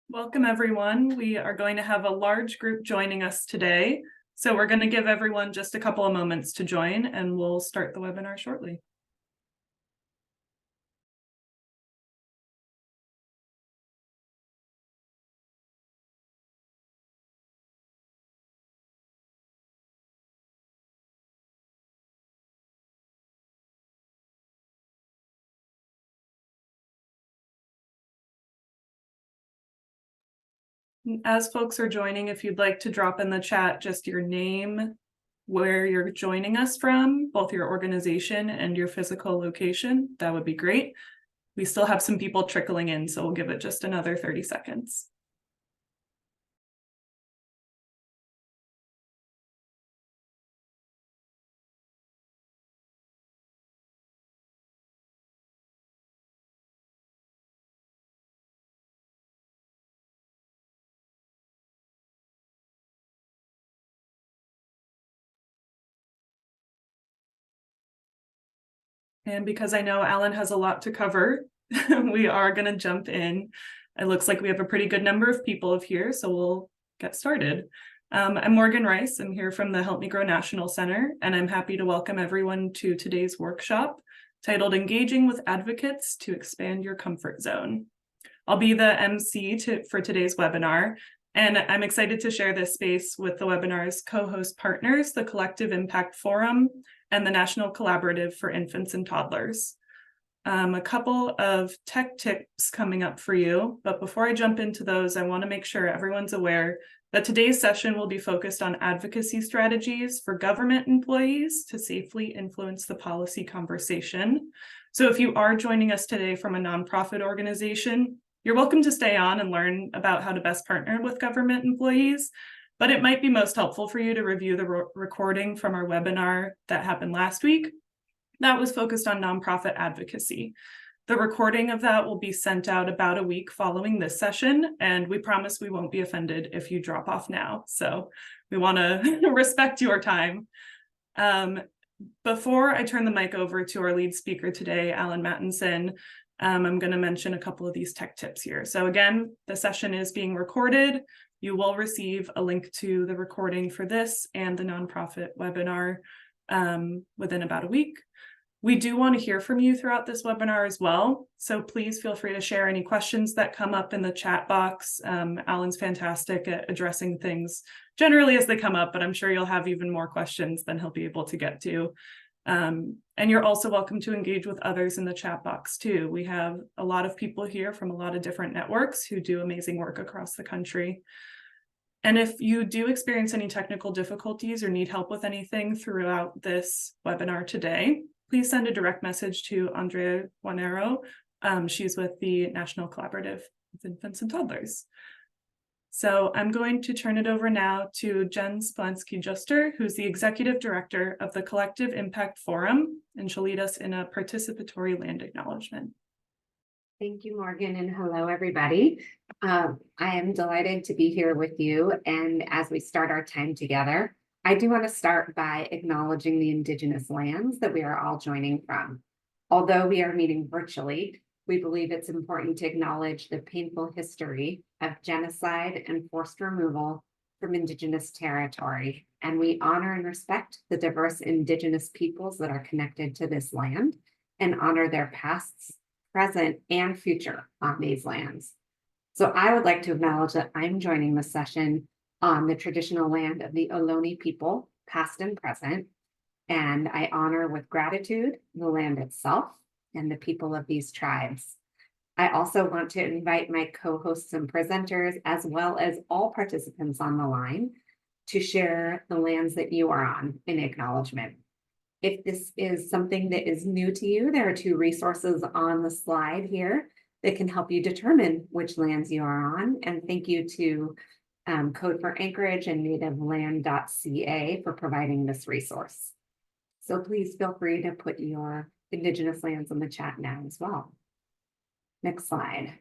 Welcome, everyone. We are going to have a large group joining us today. So we're going to give everyone just a couple of moments to join, and we'll start the webinar shortly. As folks are joining, if you'd like to drop in the chat just your name, where you're joining us from, both your organization and your physical location, that would be great. We still have some people trickling in, so we'll give it just another 30 seconds. And because I know Alan has a lot to cover, we are going to jump in. It looks like we have a pretty good number of people here, so we'll get started. I'm Morgan Rice. I'm here from the Help Me Grow National Center, and I'm happy to welcome everyone to today's workshop titled Engaging with Advocates to Expand Your Comfort Zone. I'll be the MC for today's webinar, and I'm excited to share this space with the webinar's co-host partners, the Collective Impact Forum and the National Collaborative for Infants and Toddlers. A couple of tech tips coming up for you, but before I jump into those, I want to make sure everyone's aware that today's session will be focused on advocacy strategies for government employees to safely influence the policy conversation. So if you are joining us today from a nonprofit organization, you're welcome to stay on and learn about how to best partner with government employees, but it might be most helpful for you to review the recording from our webinar that happened last week. That was focused on nonprofit advocacy. The recording of that will be sent out about a week following this session, and we promise we won't be offended if you drop off now. So we want to respect your time. Before I turn the mic over to our lead speaker today, Alan Mattinson, I'm going to mention a couple of these tech tips here. So again, the session is being recorded. You will receive a link to the recording for this and the nonprofit webinar within about a week. We do want to hear from you throughout this webinar as well. So please feel free to share any questions that come up in the chat box. Alan's fantastic at addressing things generally as they come up, but I'm sure you'll have even more questions than he'll be able to get to. And you're also welcome to engage with others in the chat box too. We have a lot of people here from a lot of different networks who do amazing work across the country. And if you do experience any technical difficulties or need help with anything throughout this webinar today, please send a direct message to Andrea Guarnero. She's with the National Collaborative with Infants and Toddlers. So I'm going to turn it over now to Jen Splansky-Juster, who's the Executive Director of the Collective Impact Forum, and she'll lead us in a participatory land acknowledgement. Thank you, Morgan, and hello, everybody. I am delighted to be here with you, and as we start our time together, I do want to start by acknowledging the Indigenous lands that we are all joining from. Although we are meeting virtually, we believe it's important to acknowledge the painful history of genocide and forced removal from Indigenous territory, and we honor and respect the diverse Indigenous peoples that are connected to this land and honor their pasts, present, and future on these lands. So I would like to acknowledge that I'm joining the session on the traditional land of the Ohlone people, past and present, and I honor with gratitude the land itself and the people of these tribes. I also want to invite my co-hosts and presenters, as well as all participants on the line, to share the lands that you are on in acknowledgement. If this is something that is new to you, there are two resources on the slide here that can help you determine which lands you are on. And thank you to Code for Anchorage and nativeland.ca for providing this resource. So please feel free to put your Indigenous lands in the chat now as well. Next slide.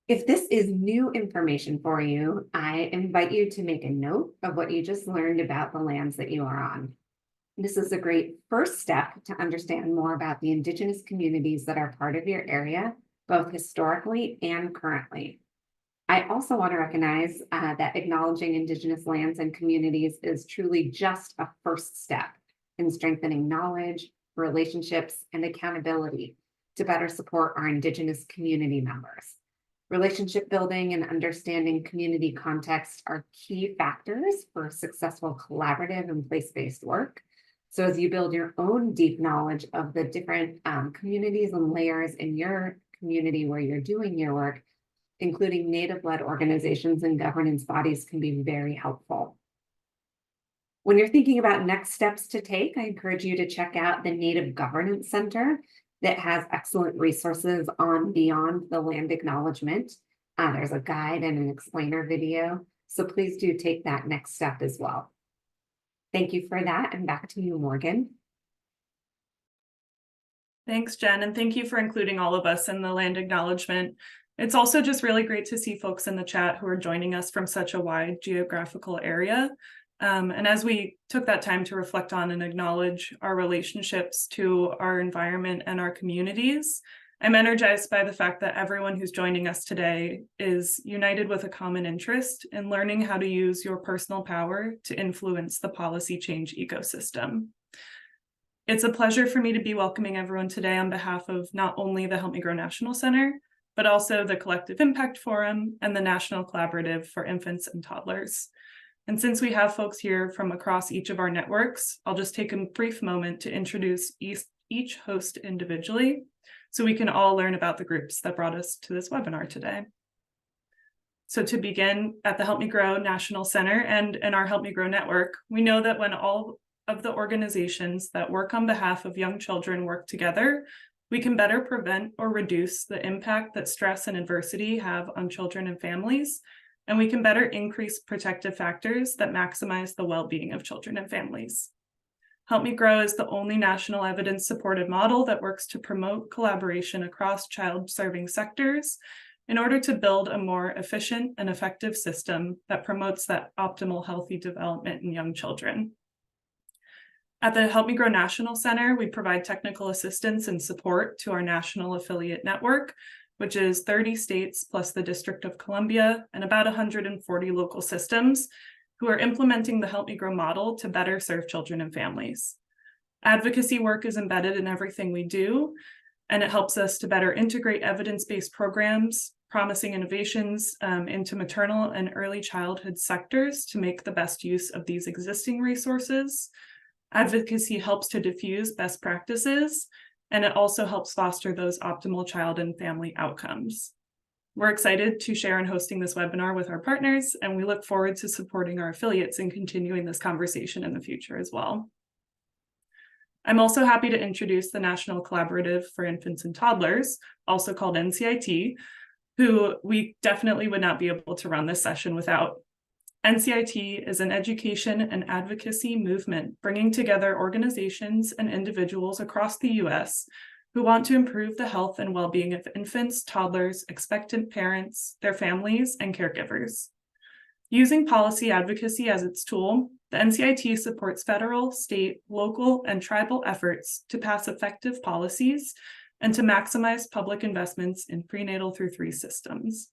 If this is new information for you, I invite you to make a note of what you just learned about the lands that you are on. This is a great first step to understand more about the Indigenous communities that are part of your area both historically and currently. I also want to recognize that acknowledging Indigenous lands and communities is truly just a first step in strengthening knowledge, relationships, and accountability to better support our Indigenous community members. Relationship building and understanding community context are key factors for successful collaborative and place-based work. So as you build your own deep knowledge of the different communities and layers in your community where you're doing your work, including Native-led organizations and governance bodies can be very helpful. When you're thinking about next steps to take, I encourage you to check out the Native Governance Center that has excellent resources on beyond the land acknowledgement. There's a guide and an explainer video, so please do take that next step as well. Thank you for that, and back to you, Morgan. Thanks, Jen, and thank you for including all of us in the land acknowledgement. It's also just really great to see folks in the chat who are joining us from such a wide geographical area. And as we took that time to reflect on and acknowledge our relationships to our environment and our communities, I'm energized by the fact that everyone who's joining us today is united with a common interest in learning how to use your personal power to influence the policy change ecosystem. It's a pleasure for me to be welcoming everyone today on behalf of not only the Help Me Grow National Center, but also the Collective Impact Forum and the National Collaborative for Infants and Toddlers. And since we have folks here from across each of our networks, I'll just take a brief moment to introduce each host individually so we can all learn about the groups that brought us to this webinar today. So to begin, at the Help Me Grow National Center and in our Help Me Grow network, we know that when all of the organizations that work on behalf of young children work together, we can better prevent or reduce the impact that stress and adversity have on children and families, and we can better increase protective factors that maximize the well-being of children and families. Help Me Grow is the only national evidence-supported model that works to promote collaboration across child-serving sectors in order to build a more efficient and effective system that promotes that optimal healthy development in young children. At the Help Me Grow National Center, we provide technical assistance and support to our national affiliate network, which is 30 states plus the District of Columbia and about 140 local systems who are implementing the Help Me Grow model to better serve children and families. Advocacy work is embedded in everything we do, and it helps us to better integrate evidence-based programs, promising innovations into maternal and early childhood sectors to make the best use of these existing resources. Advocacy helps to diffuse best practices, and it also helps foster those optimal child and family outcomes. We're excited to share in hosting this webinar with our partners, and we look forward to supporting our affiliates in continuing this conversation in the future as well. I'm also happy to introduce the National Collaborative for Infants and Toddlers, also called NCIT, who we definitely would not be able to run this session without. NCIT is an education and advocacy movement bringing together organizations and individuals across the US who want to improve the health and well-being of infants, toddlers, expectant parents, their families, and caregivers. Using policy advocacy as its tool, the NCIT supports federal, state, local, and tribal efforts to pass effective policies and to maximize public investments in prenatal through 3 systems.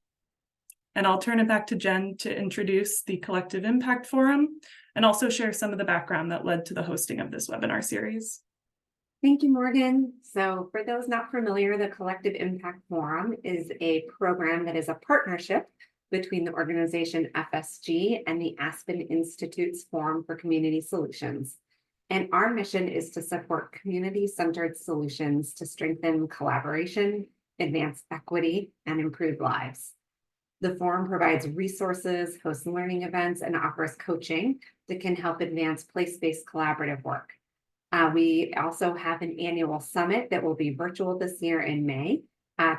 And I'll turn it back to Jen to introduce the Collective Impact Forum and also share some of the background that led to the hosting of this webinar series. Thank you, Morgan. So for those not familiar, the Collective Impact Forum is a program that is a partnership between the organization FSG and the Aspen Institute's Forum for Community Solutions. And our mission is to support community-centered solutions to strengthen collaboration, advance equity, and improve lives. The forum provides resources, hosts learning events, and offers coaching that can help advance place-based collaborative work. We also have an annual summit that will be virtual this year in May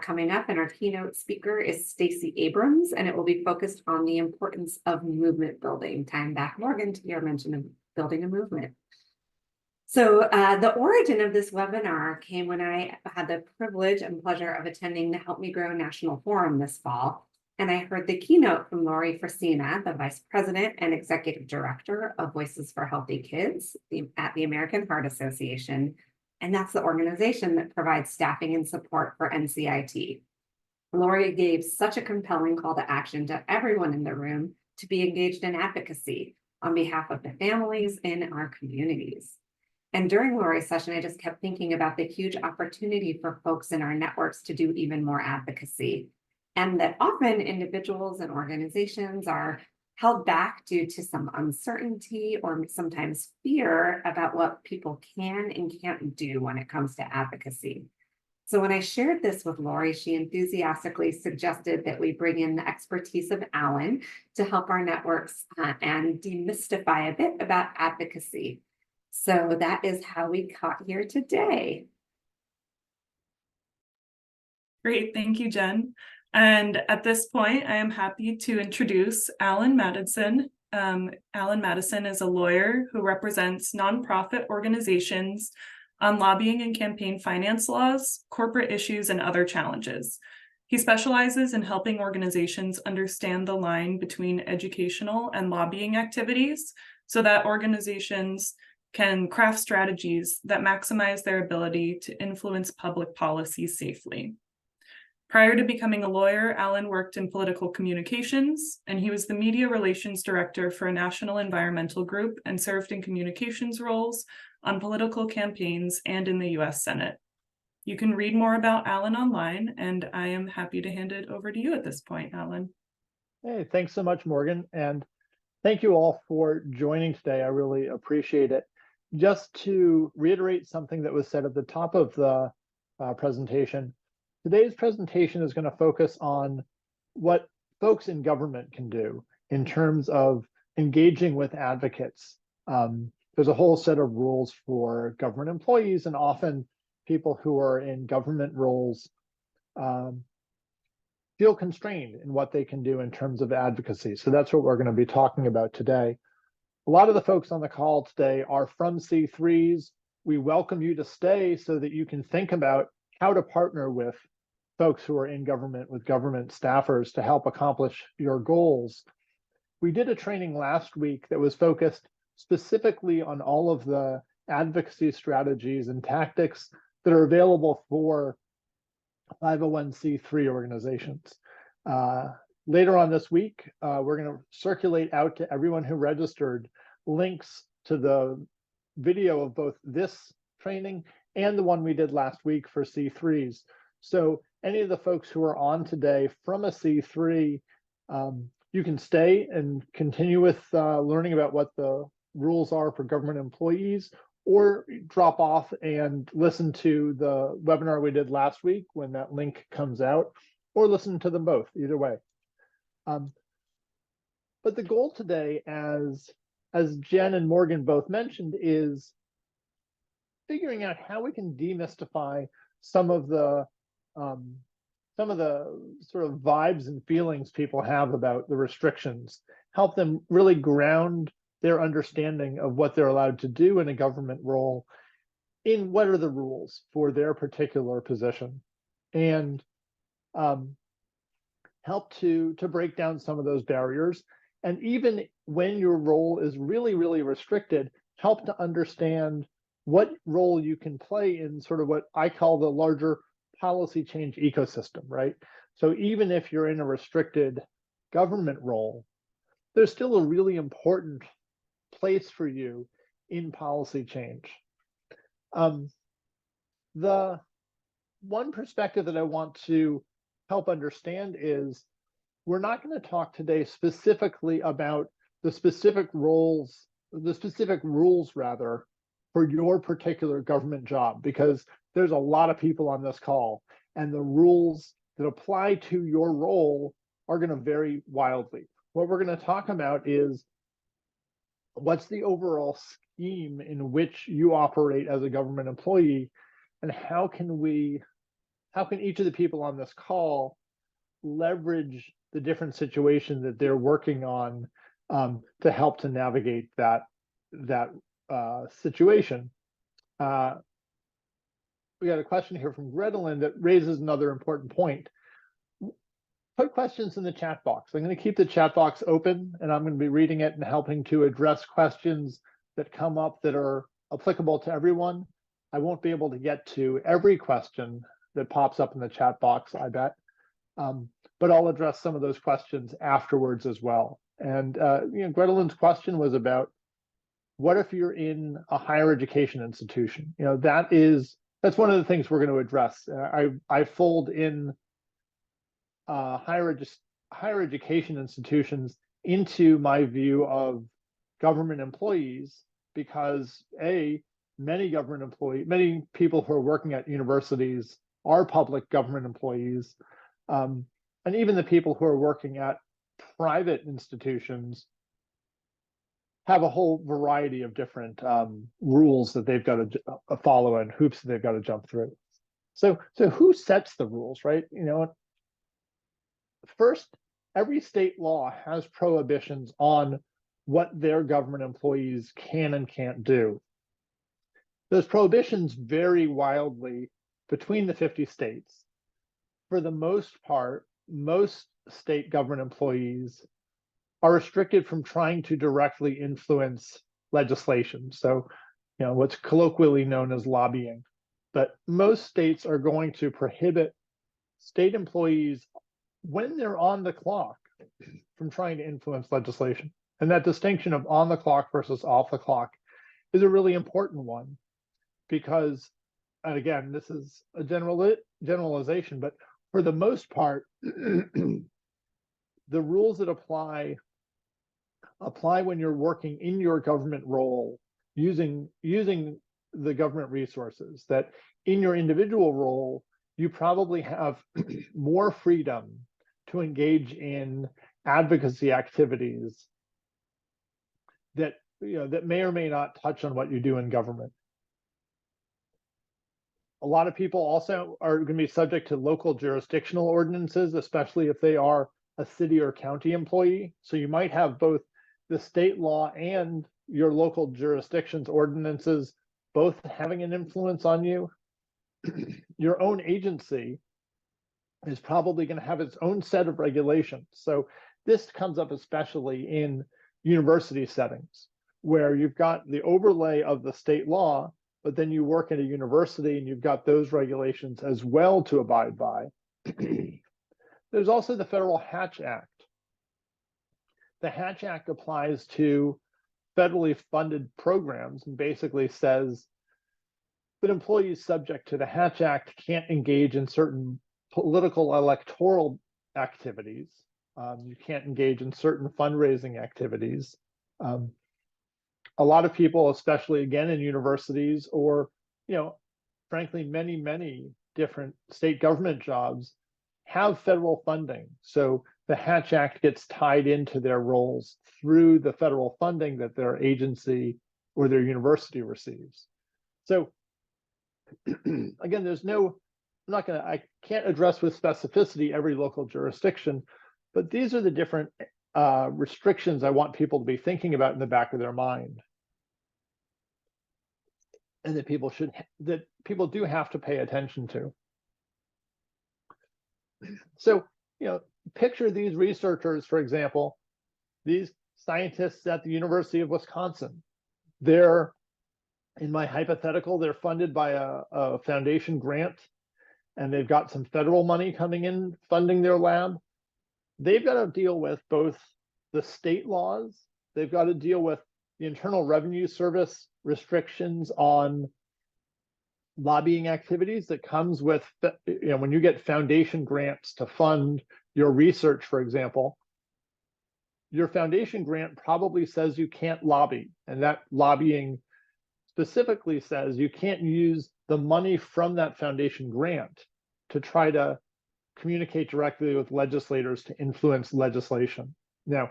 coming up, and our keynote speaker is Stacey Abrams, and it will be focused on the importance of movement building. Time back, Morgan, to your mention of building a movement. So the origin of this webinar came when I had the privilege and pleasure of attending the Help Me Grow National Forum this fall. And I heard the keynote from Lori Frasina, the Vice President and Executive Director of Voices for Healthy Kids at the American Heart Association. And that's the organization that provides staffing and support for NCIT. Lori gave such a compelling call to action to everyone in the room to be engaged in advocacy on behalf of the families in our communities. And during Lori's session, I just kept thinking about the huge opportunity for folks in our networks to do even more advocacy. And that often individuals and organizations are held back due to some uncertainty or sometimes fear about what people can and can't do when it comes to advocacy. So when I shared this with Lori, she enthusiastically suggested that we bring in the expertise of Alan to help our networks and demystify a bit about advocacy. So that is how we caught here today. Great, thank you, Jen. And at this point, I am happy to introduce Alan Madison. Alan Madison is a lawyer who represents nonprofit organizations on lobbying and campaign finance laws, corporate issues, and other challenges. He specializes in helping organizations understand the line between educational and lobbying activities so that organizations can craft strategies that maximize their ability to influence public policy safely. Prior to becoming a lawyer, Alan worked in political communications, and he was the media relations director for a national environmental group and served in communications roles on political campaigns and in the US Senate. You can read more about Alan online, and I am happy to hand it over to you at this point, Alan. Hey, thanks so much, Morgan. And thank you all for joining today. I really appreciate it. Just to reiterate something that was said at the top of the presentation, today's presentation is going to focus on what folks in government can do in terms of engaging with advocates. There's a whole set of rules for government employees, and often people who are in government roles feel constrained in what they can do in terms of advocacy. So that's what we're going to be talking about today. A lot of the folks on the call today are from C3s. We welcome you to stay so that you can think about how to partner with folks who are in government, with government staffers, to help accomplish your goals. We did a training last week that was focused specifically on all of the advocacy strategies and tactics that are available for 501c3 organizations. Later on this week, we're going to circulate out to everyone who registered links to the video of both this training and the one we did last week for C3s. So any of the folks who are on today from a C3, you can stay and continue with learning about what the rules are for government employees, or drop off and listen to the webinar we did last week when that link comes out, or listen to them both, either way. But the goal today, as Jen and Morgan both mentioned, is figuring out how we can demystify some of the sort of vibes and feelings people have about the restrictions, help them really ground their understanding of what they're allowed to do in a government role in what are the rules for their particular position, and help to break down some of those barriers. And even when your role is really, really restricted, help to understand what role you can play in sort of what I call the larger policy change ecosystem, right? So even if you're in a restricted government role, there's still a really important place for you in policy change. The one perspective that I want to help understand is we're not going to talk today specifically about the specific roles, the specific rules rather, for your particular government job, because there's a lot of people on this call, and the rules that apply to your role are going to vary wildly. What we're going to talk about is what's the overall scheme in which you operate as a government employee, and how can each of the people on this call leverage the different situations that they're working on to help to navigate that situation. We got a question here from Gretelin that raises another important point. Put questions in the chat box. I'm going to keep the chat box open, and I'm going to be reading it and helping to address questions that come up that are applicable to everyone. I won't be able to get to every question that pops up in the chat box, I bet. But I'll address some of those questions afterwards as well. And Gretelyn's question was about, what if you're in a higher education institution? That's one of the things we're going to address. I fold in higher education institutions into my view of government employees, because many people who are working at universities are public government employees, and even the people who are working at private institutions have a whole variety of different rules that they've got to follow and hoops that they've got to jump through. So who sets the rules, right? First, every state law has prohibitions on what their government employees can and can't do. Those prohibitions vary wildly between the 50 states. For the most part, most state government employees are restricted from trying to directly influence legislation. So, what's colloquially known as lobbying. But most states are going to prohibit state employees, when they're on the clock, from trying to influence legislation. And that distinction of on the clock versus off the clock is a really important one, because, and again, this is a generalization, but for the most part, the rules that apply when you're working in your government role, using the government resources. That in your individual role, you probably have more freedom to engage in advocacy activities that may or may not touch on what you do in government. A lot of people also are going to be subject to local jurisdictional ordinances, especially if they are a city or county employee. So you might have both the state law and your local jurisdiction's ordinances both having an influence on you. Your own agency is probably going to have its own set of regulations. So this comes up especially in university settings, where you've got the overlay of the state law, but then you work at a university and you've got those regulations as well to abide by. There's also the Federal Hatch Act. The Hatch Act applies to federally funded programs and basically says that employees subject to the Hatch Act can't engage in certain political electoral activities. You can't engage in certain fundraising activities. A lot of people, especially again in universities or, frankly, many different state government jobs have federal funding. So the Hatch Act gets tied into their roles through the federal funding that their agency or their university receives. So again, I can't address with specificity every local jurisdiction, but these are the different restrictions I want people to be thinking about in the back of their mind, and that people do have to pay attention to. So, picture these researchers, for example, these scientists at the University of Wisconsin. They're, in my hypothetical, they're funded by a foundation grant, and they've got some federal money coming in funding their lab. They've got to deal with both the state laws, they've got to deal with the Internal Revenue Service restrictions on lobbying activities that comes with, when you get foundation grants to fund your research, for example, your foundation grant probably says you can't lobby. And that lobbying specifically says you can't use the money from that foundation grant to try to communicate directly with legislators to influence legislation. Now,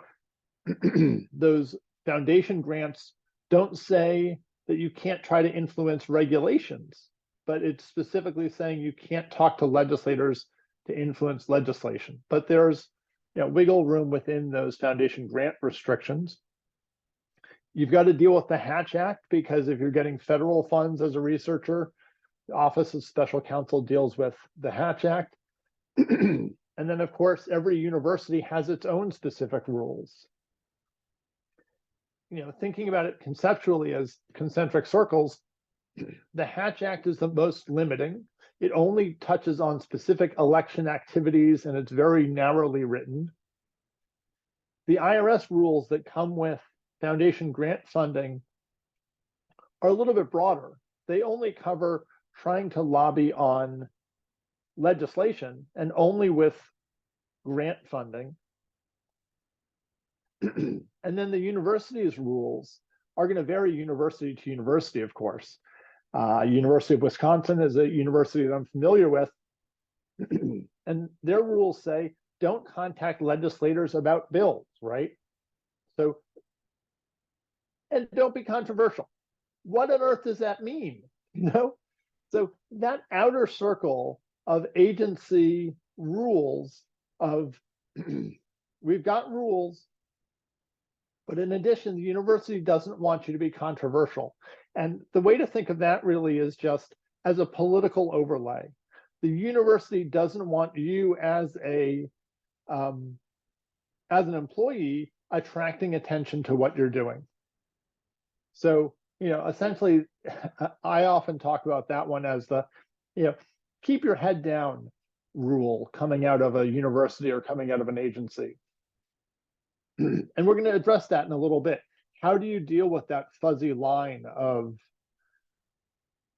those foundation grants don't say that you can't try to influence regulations, but it's specifically saying you can't talk to legislators to influence legislation. But there's wiggle room within those foundation grant restrictions. You've got to deal with the Hatch Act, because if you're getting federal funds as a researcher, the Office of Special Counsel deals with the Hatch Act. And then, of course, every university has its own specific rules. Thinking about it conceptually as concentric circles, the Hatch Act is the most limiting. It only touches on specific election activities, and it's very narrowly written. The IRS rules that come with foundation grant funding are a little bit broader. They only cover trying to lobby on legislation and only with grant funding. And then the university's rules are going to vary university to university, of course. University of Wisconsin is a university that I'm familiar with. And their rules say, don't contact legislators about bills, right? So, and don't be controversial. What on earth does that mean? You know? So that outer circle of agency rules of we've got rules, but in addition, the university doesn't want you to be controversial. And the way to think of that really is just as a political overlay. The university doesn't want you as an employee attracting attention to what you're doing. So, you know, essentially, I often talk about that one as the, you know, keep your head down rule coming out of a university or coming out of an agency. And we're going to address that in a little bit. How do you deal with that fuzzy line of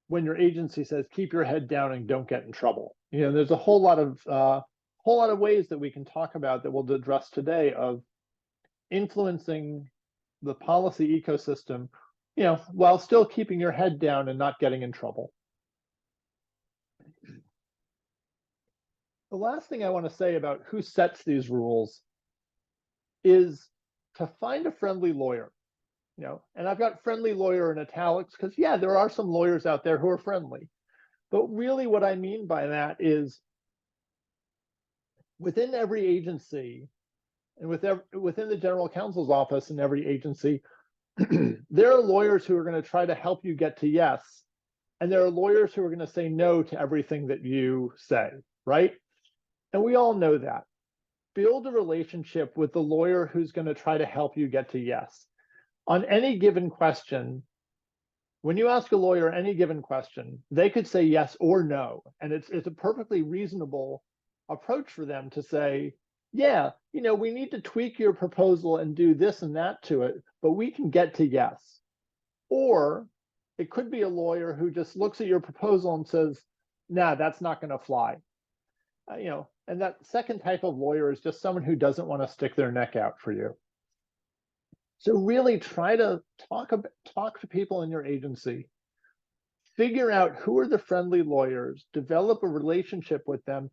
when your agency says, keep your head down and don't get in trouble? You know, there's a whole lot of ways that we can talk about that we'll address today of influencing the policy ecosystem, you know, while still keeping your head down and not getting in trouble. The last thing I want to say about who sets these rules is to find a friendly lawyer, you know, and I've got friendly lawyer in italics because, yeah, there are some lawyers out there who are friendly. But really what I mean by that is within every agency and within the general counsel's office in every agency, there are lawyers who are going to try to help you get to yes. And there are lawyers who are going to say no to everything that you say, right? And we all know that. Build a relationship with the lawyer who's going to try to help you get to yes. On any given question, when you ask a lawyer any given question, they could say yes or no. And it's a perfectly reasonable approach for them to say, yeah, you know, we need to tweak your proposal and do this and that to it, but we can get to yes. Or it could be a lawyer who just looks at your proposal and says, nah, that's not going to fly. You know, and that second type of lawyer is just someone who doesn't want to stick their neck out for you. So really try to talk to people in your agency, figure out who are the friendly lawyers, develop a relationship with them,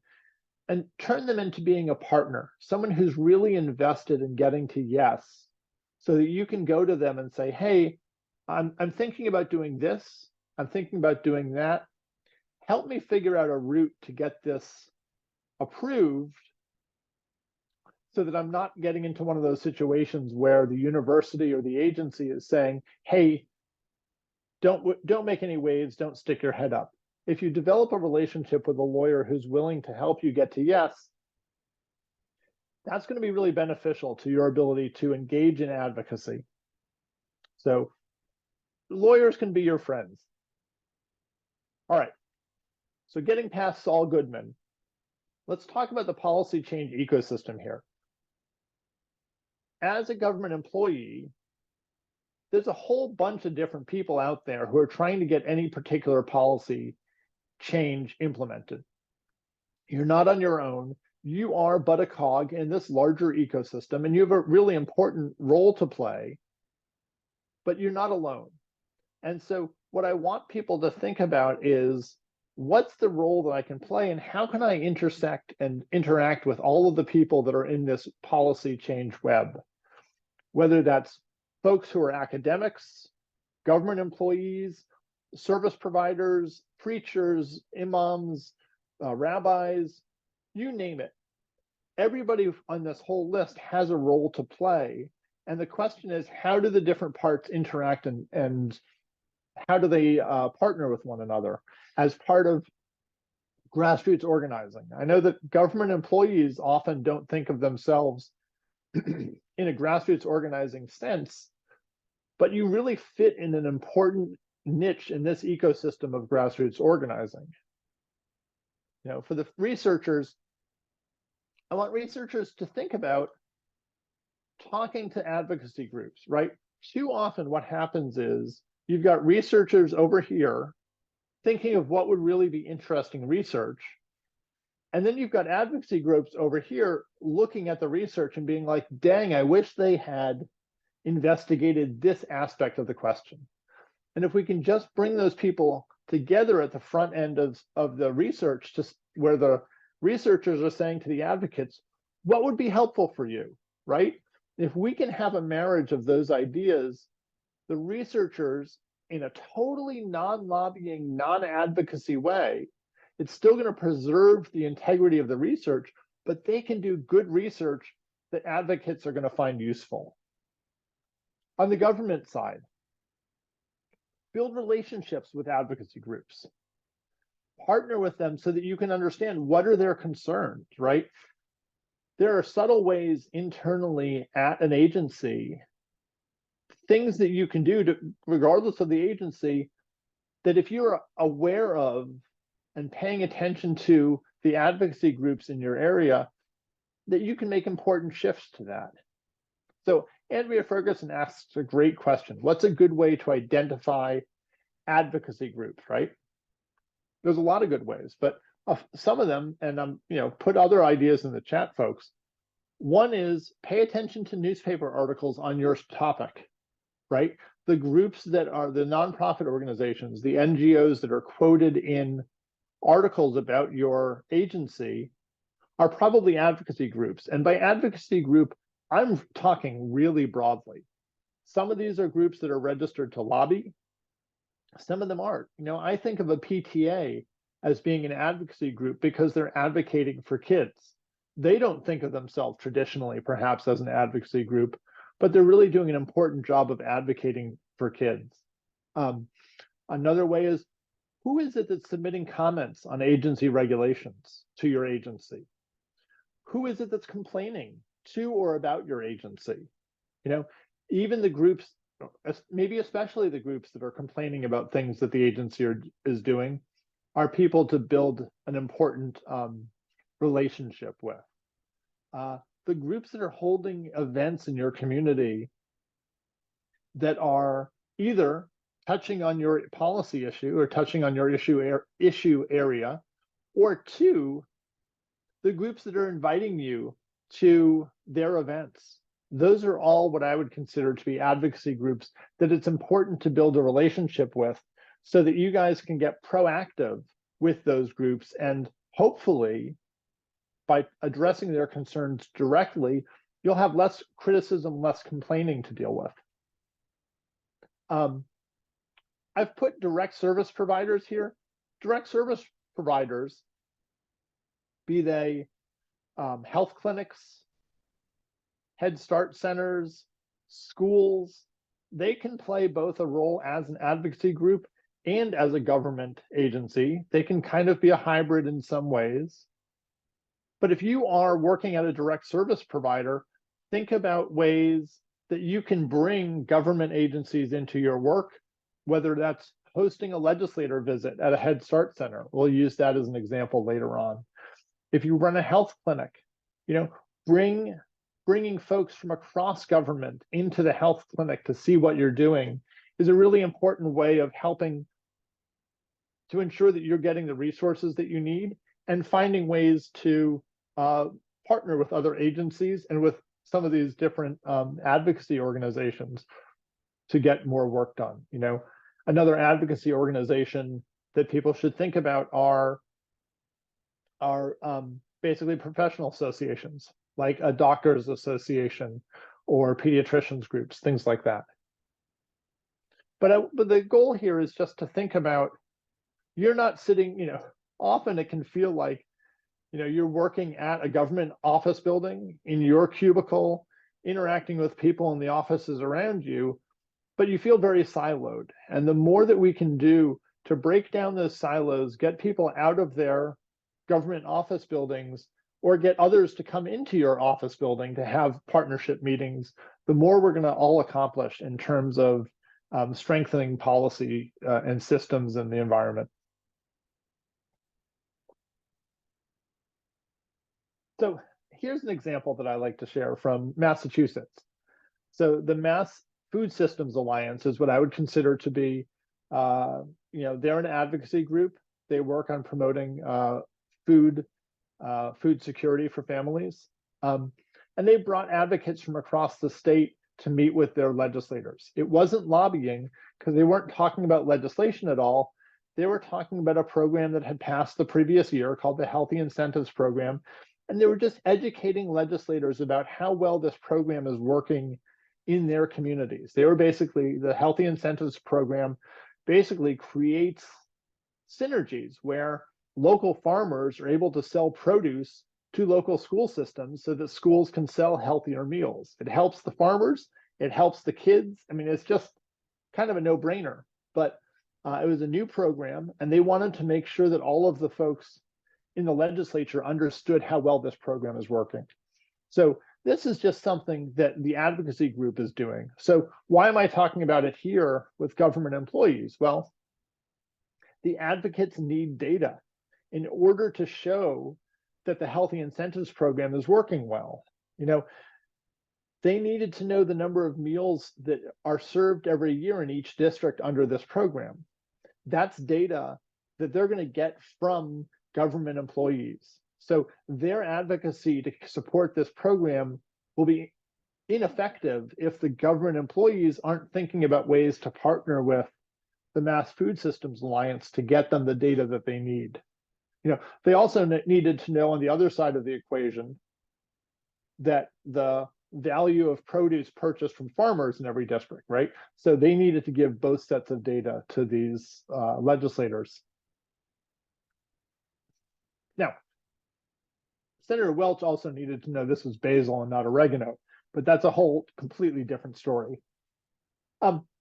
and turn them into being a partner, someone who's really invested in getting to yes, so that you can go to them and say, hey, I'm thinking about doing this, I'm thinking about doing that. Help me figure out a route to get this approved so that I'm not getting into one of those situations where the university or the agency is saying, hey, don't make any waves, don't stick your head up. If you develop a relationship with a lawyer who's willing to help you get to yes, that's going to be really beneficial to your ability to engage in advocacy. So lawyers can be your friends. All right, so getting past Saul Goodman, let's talk about the policy change ecosystem here. As a government employee, there's a whole bunch of different people out there who are trying to get any particular policy change implemented. You're not on your own. You are but a cog in this larger ecosystem, and you have a really important role to play, but you're not alone. And so what I want people to think about is, what's the role that I can play, and how can I intersect and interact with all of the people that are in this policy change web? Whether that's folks who are academics, government employees, service providers, preachers, imams, rabbis, you name it. Everybody on this whole list has a role to play. And the question is, how do the different parts interact and how do they partner with one another as part of grassroots organizing? I know that government employees often don't think of themselves in a grassroots organizing sense, but you really fit in an important niche in this ecosystem of grassroots organizing. For the researchers, I want researchers to think about talking to advocacy groups, right? Too often what happens is you've got researchers over here thinking of what would really be interesting research. And then you've got advocacy groups over here looking at the research and being like, dang, I wish they had investigated this aspect of the question. And if we can just bring those people together at the front end of the research, to where the researchers are saying to the advocates, what would be helpful for you, right? If we can have a marriage of those ideas, the researchers, in a totally non-lobbying, non-advocacy way, it's still going to preserve the integrity of the research, but they can do good research that advocates are going to find useful. On the government side, build relationships with advocacy groups. Partner with them so that you can understand what are their concerns, right? There are subtle ways internally at an agency, things that you can do to, regardless of the agency, that if you're aware of and paying attention to the advocacy groups in your area, that you can make important shifts to that. So Andrea Ferguson asks a great question. What's a good way to identify advocacy groups, right? There's a lot of good ways, but some of them, and put other ideas in the chat, folks. One is pay attention to newspaper articles on your topic, right? The groups that are the nonprofit organizations, the NGOs that are quoted in articles about your agency are probably advocacy groups. And by advocacy group, I'm talking really broadly. Some of these are groups that are registered to lobby. Some of them aren't. I think of a PTA as being an advocacy group because they're advocating for kids. They don't think of themselves traditionally, perhaps, as an advocacy group, but they're really doing an important job of advocating for kids. Another way is, who is it that's submitting comments on agency regulations to your agency? Who is it that's complaining to or about your agency? Even the groups, maybe especially the groups that are complaining about things that the agency is doing, are people to build an important relationship with. The groups that are holding events in your community that are either touching on your policy issue or touching on your issue area, or two, the groups that are inviting you to their events. Those are all what I would consider to be advocacy groups that it's important to build a relationship with so that you guys can get proactive with those groups, and hopefully by addressing their concerns directly, you'll have less criticism, less complaining to deal with. I've put direct service providers here. Direct service providers, be they health clinics, Head Start centers, schools, they can play both a role as an advocacy group and as a government agency. They can kind of be a hybrid in some ways. But if you are working at a direct service provider, think about ways that you can bring government agencies into your work, whether that's hosting a legislator visit at a Head Start center. We'll use that as an example later on. If you run a health clinic, bringing folks from across government into the health clinic to see what you're doing is a really important way of helping to ensure that you're getting the resources that you need and finding ways to partner with other agencies and with some of these different advocacy organizations to get more work done. Another advocacy organization that people should think about are basically professional associations, like a doctors association or pediatricians groups, things like that. But the goal here is just to think about, you're not sitting, often it can feel like, you're working at a government office building in your cubicle, interacting with people in the offices around you, but you feel very siloed. And the more that we can do to break down those silos, get people out of their government office buildings, or get others to come into your office building to have partnership meetings, the more we're going to all accomplish in terms of strengthening policy and systems in the environment. So here's an example that I like to share from Massachusetts. So the Mass Food Systems Alliance is what I would consider to be, they're an advocacy group. They work on promoting food security for families. And they brought advocates from across the state to meet with their legislators. It wasn't lobbying because they weren't talking about legislation at all. They were talking about a program that had passed the previous year called the Healthy Incentives Program. And they were just educating legislators about how well this program is working in their communities. They were basically, the Healthy Incentives Program basically creates synergies where local farmers are able to sell produce to local school systems so that schools can sell healthier meals. It helps the farmers, it helps the kids. I mean, it's just kind of a no-brainer, but it was a new program and they wanted to make sure that all of the folks in the legislature understood how well this program is working. So this is just something that the advocacy group is doing. So why am I talking about it here with government employees? Well, the advocates need data in order to show that the Healthy Incentives Program is working well. They needed to know the number of meals that are served every year in each district under this program. That's data that they're going to get from government employees. So their advocacy to support this program will be ineffective if the government employees aren't thinking about ways to partner with the Mass Food Systems Alliance to get them the data that they need. They also needed to know on the other side of the equation that the value of produce purchased from farmers in every district, right? So they needed to give both sets of data to these legislators. Now, Senator Welch also needed to know this was basil and not oregano, but that's a whole completely different story.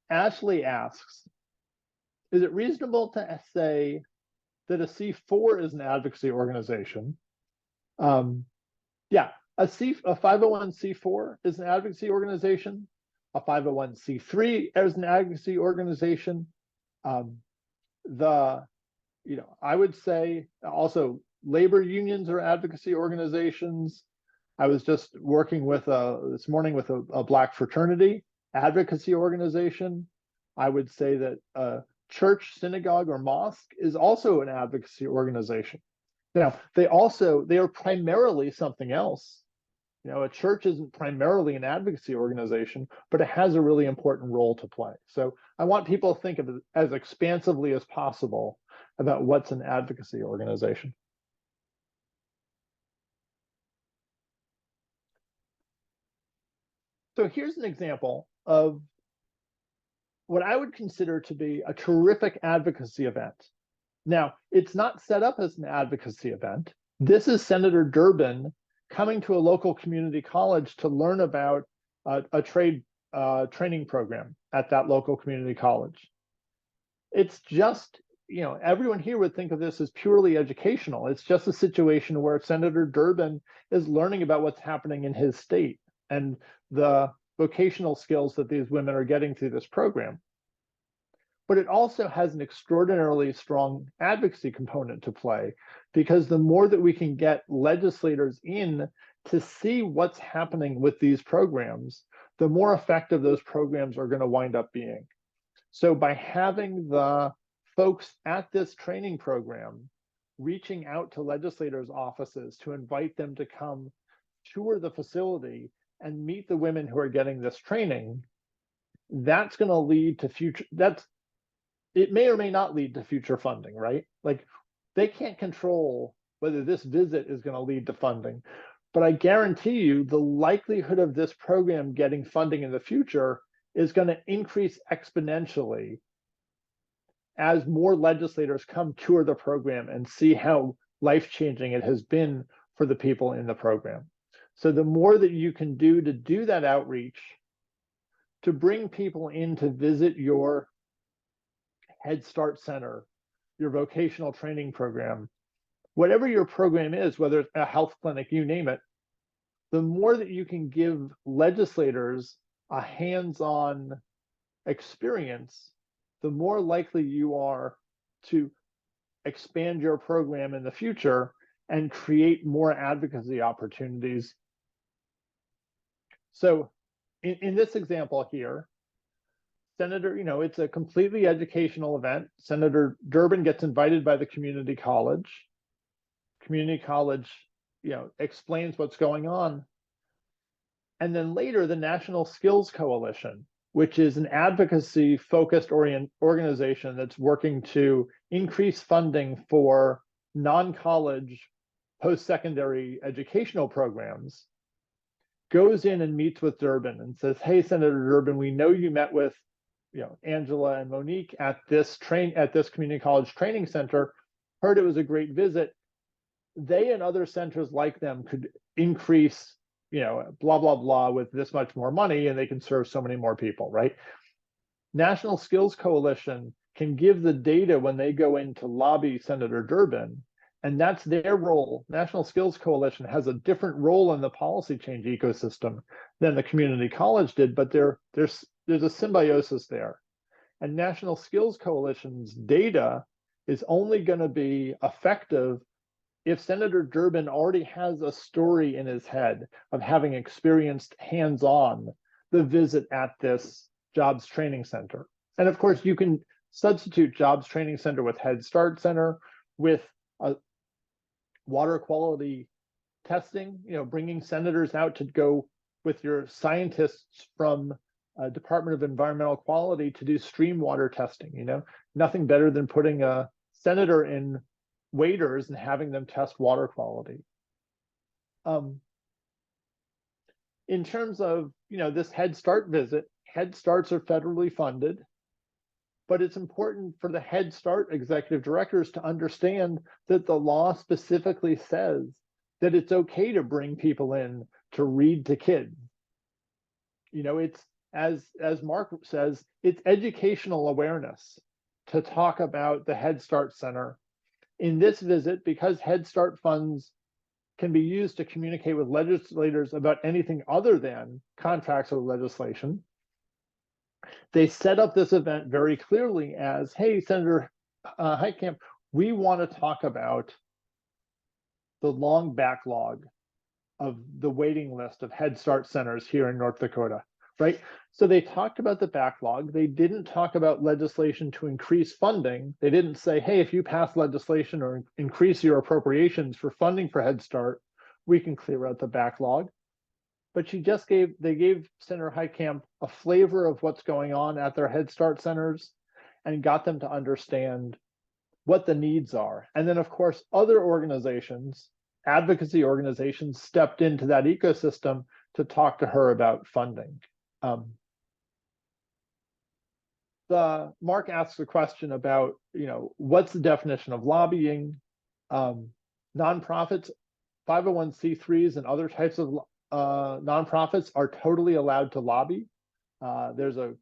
Ashley asks, is it reasonable to say that a C4 is an advocacy organization? Yeah, a 501c4 is an advocacy organization. A 501c3 is an advocacy organization. I would say also labor unions are advocacy organizations. I was just working with this morning with a Black fraternity advocacy organization. I would say that church, synagogue, or mosque is also an advocacy organization. Now, they are primarily something else. A church isn't primarily an advocacy organization, but it has a really important role to play. So I want people to think of it as expansively as possible about what's an advocacy organization. So here's an example of what I would consider to be a terrific advocacy event. Now, it's not set up as an advocacy event. This is Senator Durbin coming to a local community college to learn about a trade training program at that local community college. It's just, everyone here would think of this as purely educational. It's just a situation where Senator Durbin is learning about what's happening in his state and the vocational skills that these women are getting through this program. But it also has an extraordinarily strong advocacy component to play, because the more that we can get legislators in to see what's happening with these programs, the more effective those programs are going to wind up being. So by having the folks at this training program reaching out to legislators' offices to invite them to come tour the facility and meet the women who are getting this training, that's going to lead to it may or may not lead to future funding, right? Like, they can't control whether this visit is going to lead to funding, but I guarantee you the likelihood of this program getting funding in the future is going to increase exponentially as more legislators come tour the program and see how life-changing it has been for the people in the program. So the more that you can do to do that outreach, to bring people in to visit your Head Start Center, your vocational training program, whatever your program is, whether it's a health clinic, you name it, the more that you can give legislators a hands-on experience, the more likely you are to expand your program in the future and create more advocacy opportunities. So in this example here, Senator, it's a completely educational event. Senator Durbin gets invited by the community college. Community college, explains what's going on. And then later, the National Skills Coalition, which is an advocacy-focused organization that's working to increase funding for non-college post-secondary educational programs, goes in and meets with Durbin and says, "Hey, Senator Durbin, we know you met with Angela and Monique at this community college training center. Heard it was a great visit. They and other centers like them could increase, blah, blah, blah, with this much more money, and they can serve so many more people," right? National Skills Coalition can give the data when they go in to lobby Senator Durbin, and that's their role. National Skills Coalition has a different role in the policy change ecosystem than the community college did, but there's a symbiosis there. And National Skills Coalition's data is only going to be effective if Senator Durbin already has a story in his head of having experienced hands-on the visit at this jobs training center. And of course, you can substitute jobs training center with Head Start Center, with water quality testing, bringing senators out to go with your scientists from Department of Environmental Quality to do stream water testing. Nothing better than putting a senator in waiters and having them test water quality. In terms of this Head Start visit, Head Starts are federally funded, but it's important for the Head Start executive directors to understand that the law specifically says that it's okay to bring people in to read to kids. It's as Mark says, it's educational awareness to talk about the Head Start Center. In this visit, because Head Start funds can be used to communicate with legislators about anything other than contracts or legislation, they set up this event very clearly as, "Hey, Senator Heitkamp, we want to talk about the long backlog of the waiting list of Head Start centers here in North Dakota," right? So they talked about the backlog. They didn't talk about legislation to increase funding. They didn't say, "Hey, if you pass legislation or increase your appropriations for funding for Head Start, we can clear out the backlog." But they gave Senator Heitkamp a flavor of what's going on at their Head Start centers and got them to understand what the needs are. And then, of course, other organizations, advocacy organizations, stepped into that ecosystem to talk to her about funding. Mark asks a question about, what's the definition of lobbying? Nonprofits, 501c3s, and other types of nonprofits are totally allowed to lobby. There's a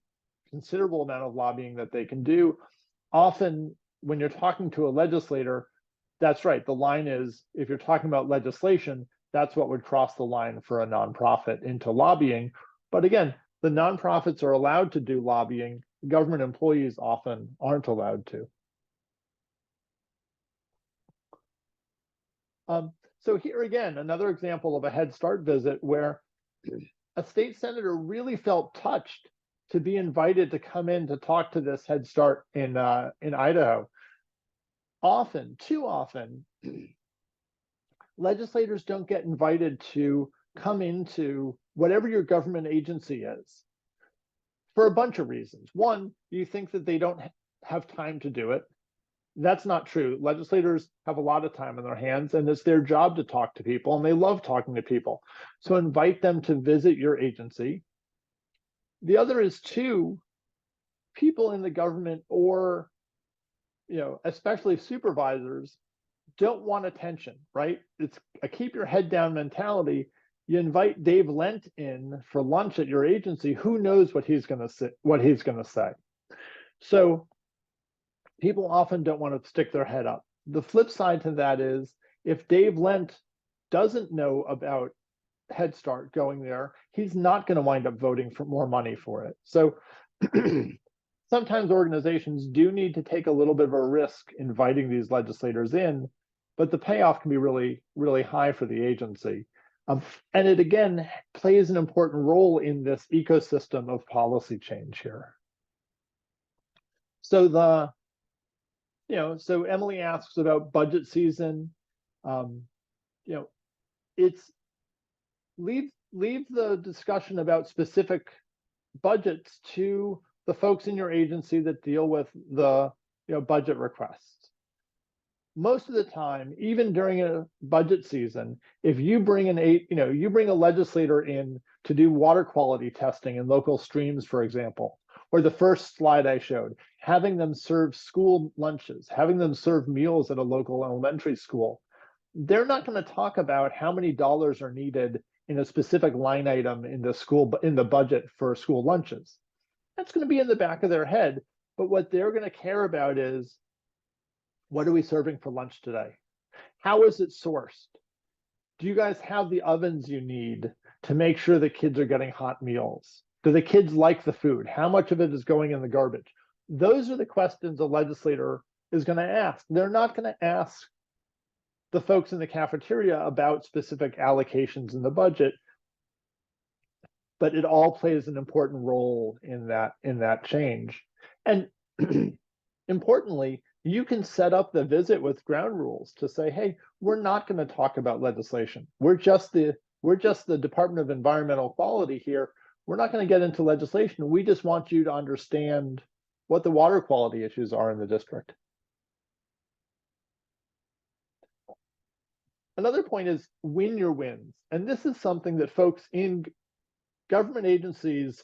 considerable amount of lobbying that they can do. Often, when you're talking to a legislator, that's right. The line is, if you're talking about legislation, that's what would cross the line for a nonprofit into lobbying. But again, the nonprofits are allowed to do lobbying. Government employees often aren't allowed to. So here again, another example of a Head Start visit where a state senator really felt touched to be invited to come in to talk to this Head Start in Idaho. Too often, legislators don't get invited to come into whatever your government agency is for a bunch of reasons. One, you think that they don't have time to do it. That's not true. Legislators have a lot of time on their hands, and it's their job to talk to people, and they love talking to people. So invite them to visit your agency. The other is, two, people in the government, or especially supervisors, don't want attention, right? It's a keep your head down mentality. You invite Dave Lent in for lunch at your agency, who knows what he's going to say. So people often don't want to stick their head up. The flip side to that is, if Dave Lent doesn't know about Head Start going there, he's not going to wind up voting for more money for it. So sometimes organizations do need to take a little bit of a risk inviting these legislators in, but the payoff can be really, really high for the agency. And it again plays an important role in this ecosystem of policy change here. So so Emily asks about budget season. It's leave the discussion about specific budgets to the folks in your agency that deal with the budget requests. Most of the time, even during a budget season, if you bring a legislator in to do water quality testing in local streams, for example, or the first slide I showed, having them serve school lunches, having them serve meals at a local elementary school, they're not going to talk about how many dollars are needed in a specific line item in the budget for school lunches. That's going to be in the back of their head, but what they're going to care about is, what are we serving for lunch today? How is it sourced? Do you guys have the ovens you need to make sure the kids are getting hot meals? Do the kids like the food? How much of it is going in the garbage? Those are the questions a legislator is going to ask. They're not going to ask the folks in the cafeteria about specific allocations in the budget, but it all plays an important role in that change. And importantly, you can set up the visit with ground rules to say, hey, we're not going to talk about legislation. We're just the Department of Environmental Quality here. We're not going to get into legislation. We just want you to understand what the water quality issues are in the district. Another point is win your wins. And this is something that folks in government agencies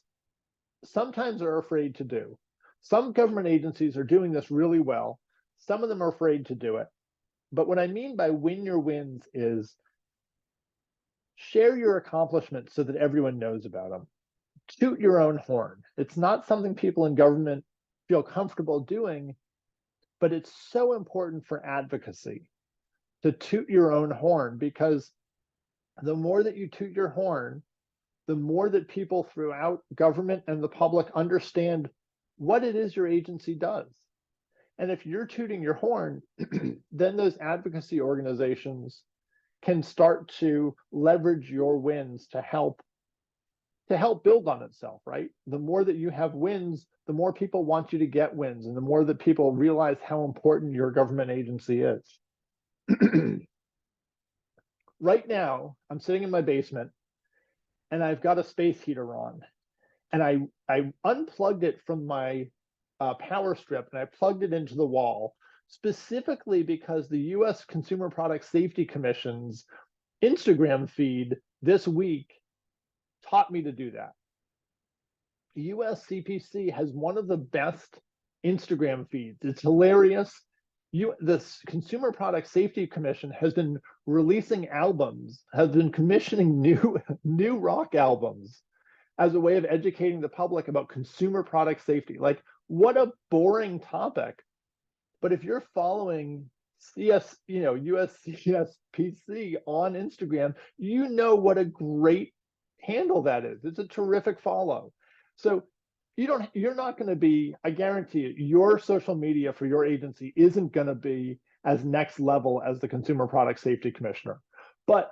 sometimes are afraid to do. Some government agencies are doing this really well. Some of them are afraid to do it. But what I mean by win your wins is share your accomplishments so that everyone knows about them. Toot your own horn. It's not something people in government feel comfortable doing, but it's so important for advocacy to toot your own horn, because the more that you toot your horn, the more that people throughout government and the public understand what it is your agency does. And if you're tooting your horn, then those advocacy organizations can start to leverage your wins to help build on itself, right? The more that you have wins, the more people want you to get wins, and the more that people realize how important your government agency is. Right now, I'm sitting in my basement and I've got a space heater on, and I unplugged it from my power strip and I plugged it into the wall, specifically because the U.S. Consumer Product Safety Commission's Instagram feed this week taught me to do that. The U.S. CPC has one of the best Instagram feeds. It's hilarious. The Consumer Product Safety Commission has been releasing albums, has been commissioning new rock albums as a way of educating the public about consumer product safety. Like, what a boring topic. But if you're following US CSPC on Instagram, you know what a great handle that is. It's a terrific follow. So you're not going to be, I guarantee you, your social media for your agency isn't going to be as next level as the Consumer Product Safety Commissioner. But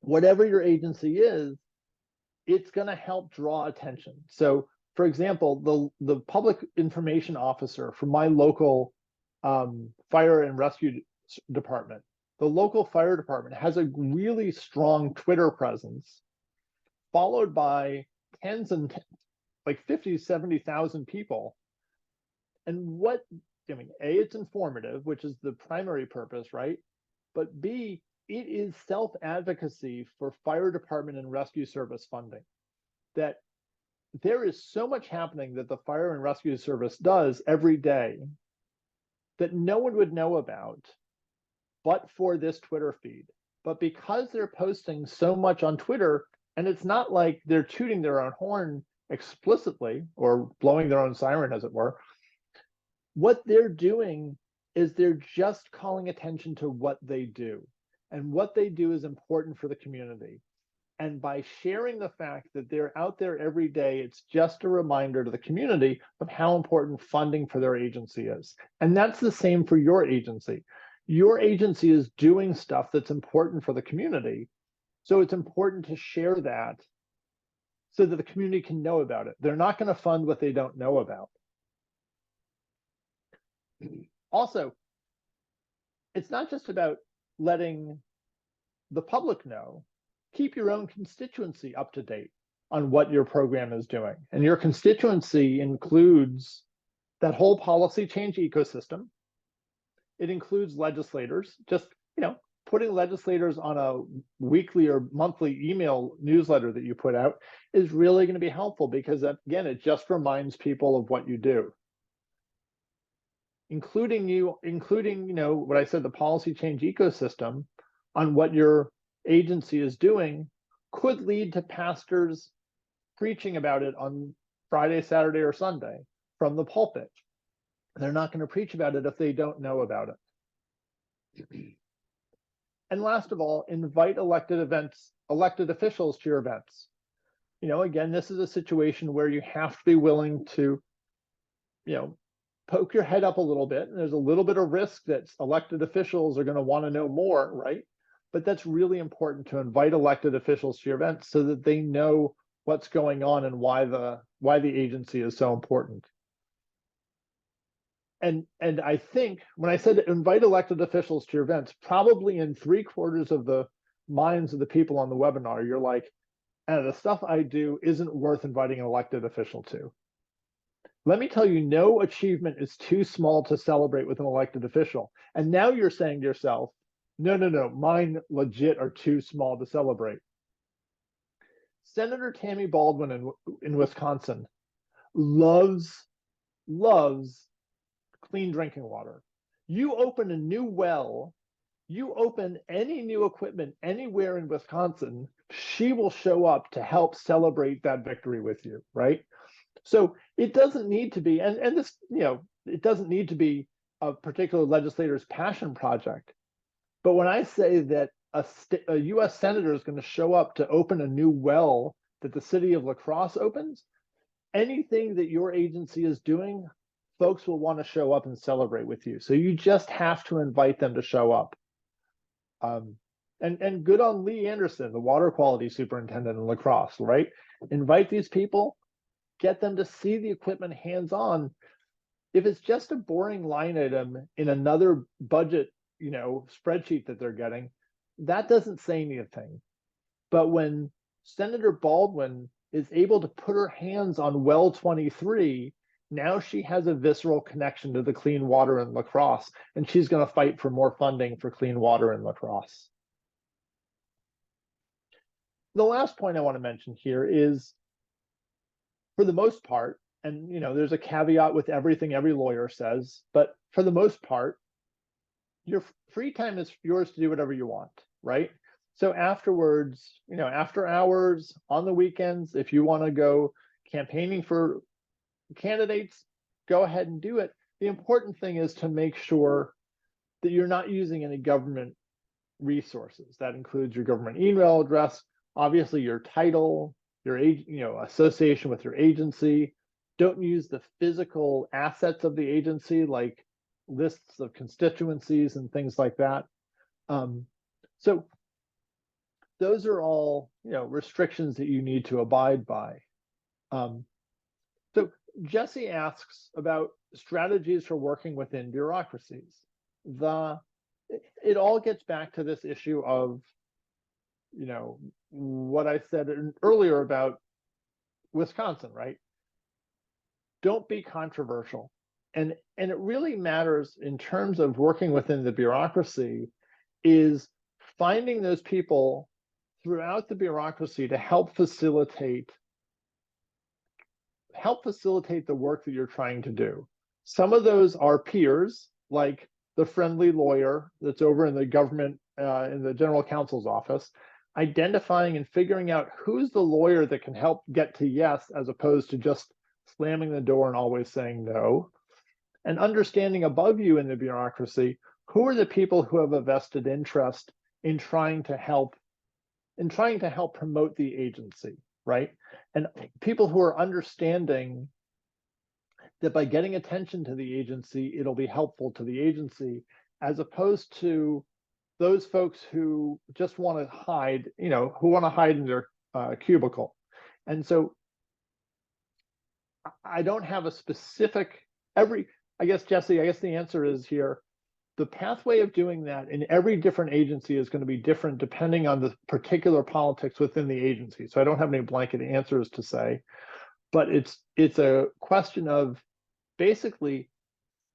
whatever your agency is, it's going to help draw attention. So, for example, the public information officer for my local fire and rescue department, the local fire department has a really strong Twitter presence, followed by like 50, 70,000 people. And A, it's informative, which is the primary purpose, right? But B, it is self-advocacy for fire department and rescue service funding. That there is so much happening that the fire and rescue service does every day that no one would know about but for this Twitter feed. But because they're posting so much on Twitter, and it's not like they're tooting their own horn explicitly or blowing their own siren, as it were, what they're doing is they're just calling attention to what they do. And what they do is important for the community. And by sharing the fact that they're out there every day, it's just a reminder to the community of how important funding for their agency is. And that's the same for your agency. your agency is doing stuff that's important for the community. So it's important to share that so that the community can know about it. They're not going to fund what they don't know about. Also, it's not just about letting the public know. Keep your own constituency up to date on what your program is doing. And your constituency includes that whole policy change ecosystem. It includes legislators, just, putting legislators on a weekly or monthly email newsletter that you put out is really going to be helpful, because again, it just reminds people of what you do. Including, what I said, the policy change ecosystem on what your agency is doing could lead to pastors preaching about it on Friday, Saturday, or Sunday from the pulpit. They're not going to preach about it if they don't know about it. And last of all, invite elected officials to your events. Again, this is a situation where you have to be willing to, poke your head up a little bit. And there's a little bit of risk that elected officials are going to want to know more, right? But that's really important, to invite elected officials to your events so that they know what's going on and why the agency is so important. And I think when I said invite elected officials to your events, probably in 3/4 of the minds of the people on the webinar, you're like, the stuff I do isn't worth inviting an elected official to. Let me tell you, no achievement is too small to celebrate with an elected official. And now you're saying to yourself, no, mine legit are too small to celebrate. Senator Tammy Baldwin in Wisconsin loves clean drinking water. You open a new well, you open any new equipment anywhere in Wisconsin, she will show up to help celebrate that victory with you, right? So it doesn't need to be, and this, it doesn't need to be a particular legislator's passion project. But when I say that a US senator is going to show up to open a new well that the city of La Crosse opens, anything that your agency is doing, folks will want to show up and celebrate with you. So you just have to invite them to show up. And good on Lee Anderson, the water quality superintendent in La Crosse, right? Invite these people, get them to see the equipment hands-on. If it's just a boring line item in another budget, spreadsheet that they're getting, that doesn't say anything. But when Senator Baldwin is able to put her hands on well 23, now she has a visceral connection to the clean water in La Crosse, and she's going to fight for more funding for clean water in La Crosse. The last point I want to mention here is, for the most part, and there's a caveat with everything every lawyer says, but for the most part, your free time is yours to do whatever you want, right? So afterwards, after hours, on the weekends, if you want to go campaigning for candidates, go ahead and do it. The important thing is to make sure that you're not using any government resources. That includes your government email address, obviously your title, your association with your agency. Don't use the physical assets of the agency, like lists of constituencies and things like that. So those are all restrictions that you need to abide by. So Jesse asks about strategies for working within bureaucracies. It all gets back to this issue of what I said earlier about Wisconsin, right? Don't be controversial. And it really matters in terms of working within the bureaucracy, is finding those people throughout the bureaucracy to help facilitate the work that you're trying to do. Some of those are peers, like the friendly lawyer that's over in the government, in the general counsel's office, identifying and figuring out who's the lawyer that can help get to yes, as opposed to just slamming the door and always saying no. And understanding above you in the bureaucracy, who are the people who have a vested interest in trying to help promote the agency, right? And people who are understanding that by getting attention to the agency, it'll be helpful to the agency, as opposed to those folks who just want to hide, who want to hide in their cubicle. And so I don't have a specific, I guess, Jesse, I guess the answer is here. The pathway of doing that in every different agency is going to be different depending on the particular politics within the agency. So I don't have any blanket answers to say, but it's a question of basically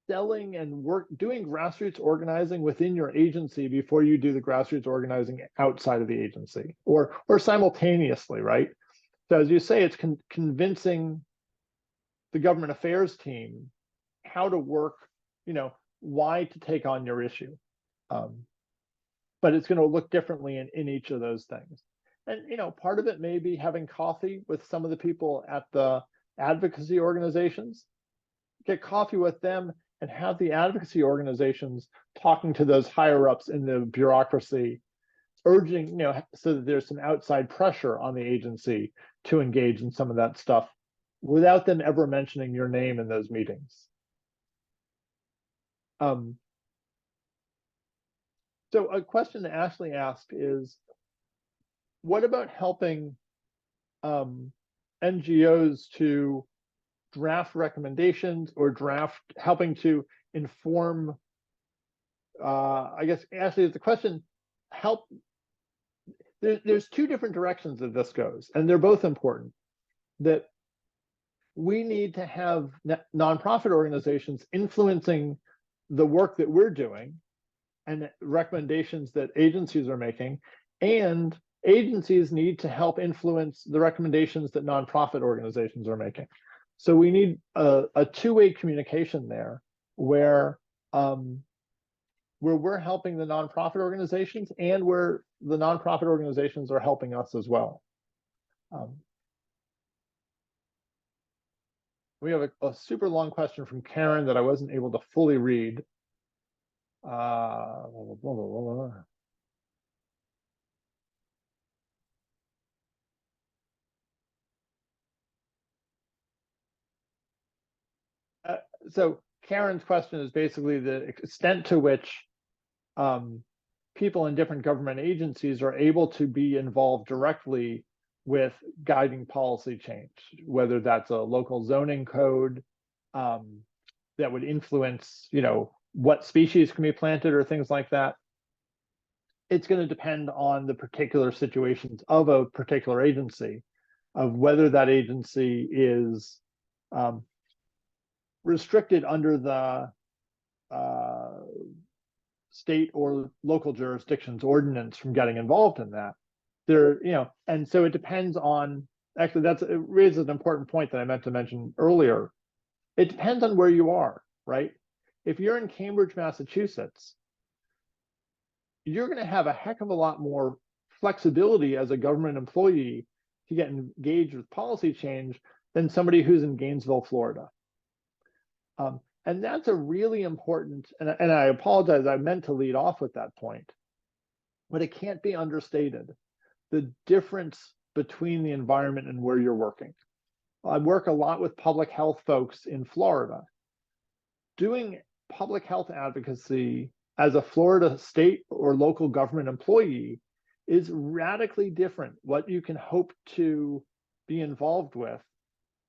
selling and doing grassroots organizing within your agency before you do the grassroots organizing outside of the agency, or simultaneously, right? So as you say, it's convincing the government affairs team how to work, why to take on your issue. But it's going to look differently in each of those things. And, part of it may be having coffee with some of the people at the advocacy organizations, get coffee with them and have the advocacy organizations talking to those higher ups in the bureaucracy, urging, so that there's some outside pressure on the agency to engage in some of that stuff without them ever mentioning your name in those meetings. So a question that Ashley asked is, what about helping NGOs to draft recommendations or helping to inform, I guess, Ashley, is the question, there's two different directions that this goes, and they're both important. That we need to have nonprofit organizations influencing the work that we're doing and recommendations that agencies are making, and agencies need to help influence the recommendations that nonprofit organizations are making. So we need a two-way communication there where we're helping the nonprofit organizations and where the nonprofit organizations are helping us as well. We have a super long question from Karen that I wasn't able to fully read. So Karen's question is basically the extent to which people in different government agencies are able to be involved directly with guiding policy change, whether that's a local zoning code that would influence, what species can be planted or things like that. It's going to depend on the particular situations of a particular agency, of whether that agency is restricted under the state or local jurisdictions ordinance from getting involved in that. And so it depends on, actually, it raises an important point that I meant to mention earlier. It depends on where you are, right? If you're in Cambridge, Massachusetts, you're going to have a heck of a lot more flexibility as a government employee to get engaged with policy change than somebody who's in Gainesville, Florida. And that's a really important, and I apologize, I meant to lead off with that point, but it can't be understated, the difference between the environment and where you're working. I work a lot with public health folks in Florida. Doing public health advocacy as a Florida state or local government employee is radically different what you can hope to be involved with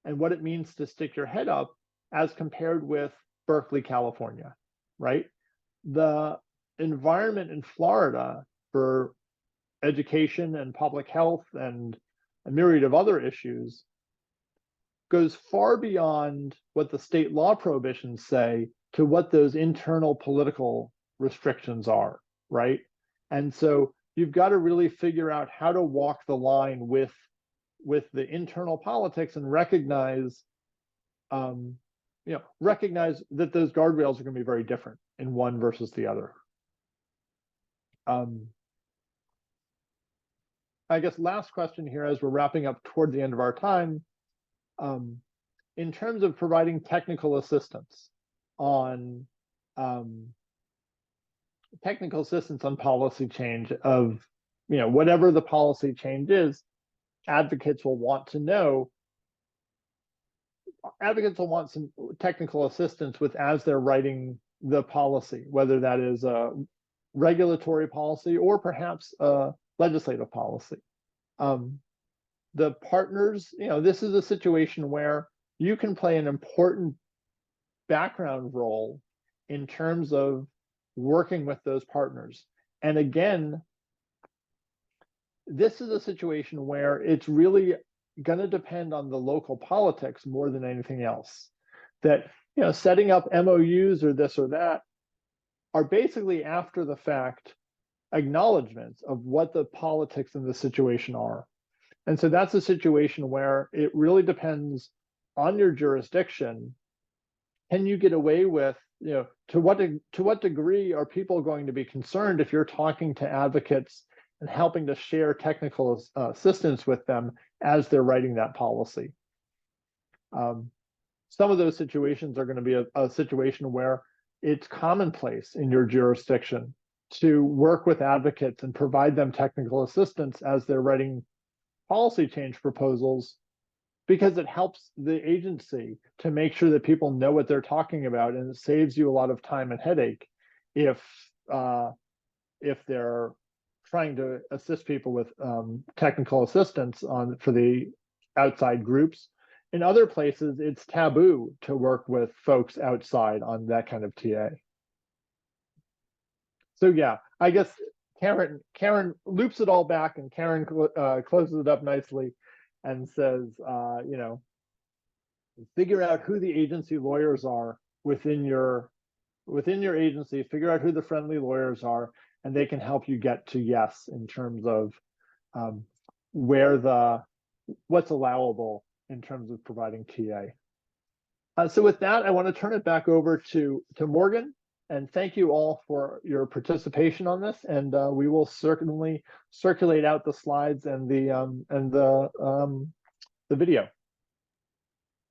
and what it means to stick your head up as compared with Berkeley, California, right? The environment in Florida for education and public health and a myriad of other issues goes far beyond what the state law prohibitions say to what those internal political restrictions are, right? And so you've got to really figure out how to walk the line with the internal politics and recognize that those guardrails are going to be very different in one versus the other. I guess last question here as we're wrapping up toward the end of our time. In terms of providing technical assistance on policy change of, whatever the policy change is, advocates will want some technical assistance with as they're writing the policy, whether that is a regulatory policy or perhaps a legislative policy. The partners, this is a situation where you can play an important background role in terms of working with those partners. And again, this is a situation where it's really going to depend on the local politics more than anything else. That, setting up MOUs or this or that are basically after the fact acknowledgments of what the politics in the situation are. And so that's a situation where it really depends on your jurisdiction. Can you get away with, to what degree are people going to be concerned if you're talking to advocates and helping to share technical assistance with them as they're writing that policy? Some of those situations are going to be a situation where it's commonplace in your jurisdiction to work with advocates and provide them technical assistance as they're writing policy change proposals, because it helps the agency to make sure that people know what they're talking about, and it saves you a lot of time and headache if they're trying to assist people with technical assistance for the outside groups. In other places, it's taboo to work with folks outside on that kind of TA. So yeah, I guess Karen loops it all back, and Karen closes it up nicely and says, figure out who the agency lawyers are within your agency, figure out who the friendly lawyers are, and they can help you get to yes in terms of what's allowable in terms of providing TA. So with that, I want to turn it back over to Morgan, and thank you all for your participation on this. And we will certainly circulate out the slides and the video.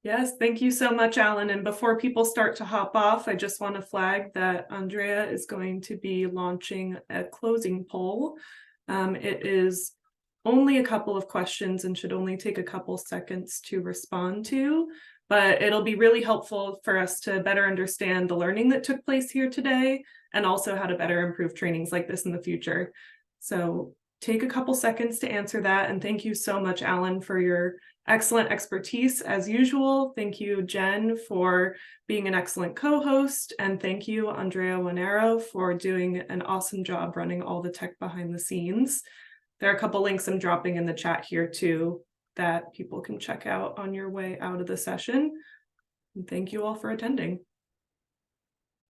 Yes, thank you so much, Alan. And before people start to hop off, I just want to flag that Andrea is going to be launching a closing poll. It is only a couple of questions and should only take a couple seconds to respond to, but it'll be really helpful for us to better understand the learning that took place here today, and also how to better improve trainings like this in the future. So take a couple seconds to answer that. And thank you so much, Alan, for your excellent expertise as usual. Thank you, Jen, for being an excellent co-host. And thank you, Andrea Wanero, for doing an awesome job running all the tech behind the scenes. There are a couple links I'm dropping in the chat here too that people can check out on your way out of the session. And thank you all for attending.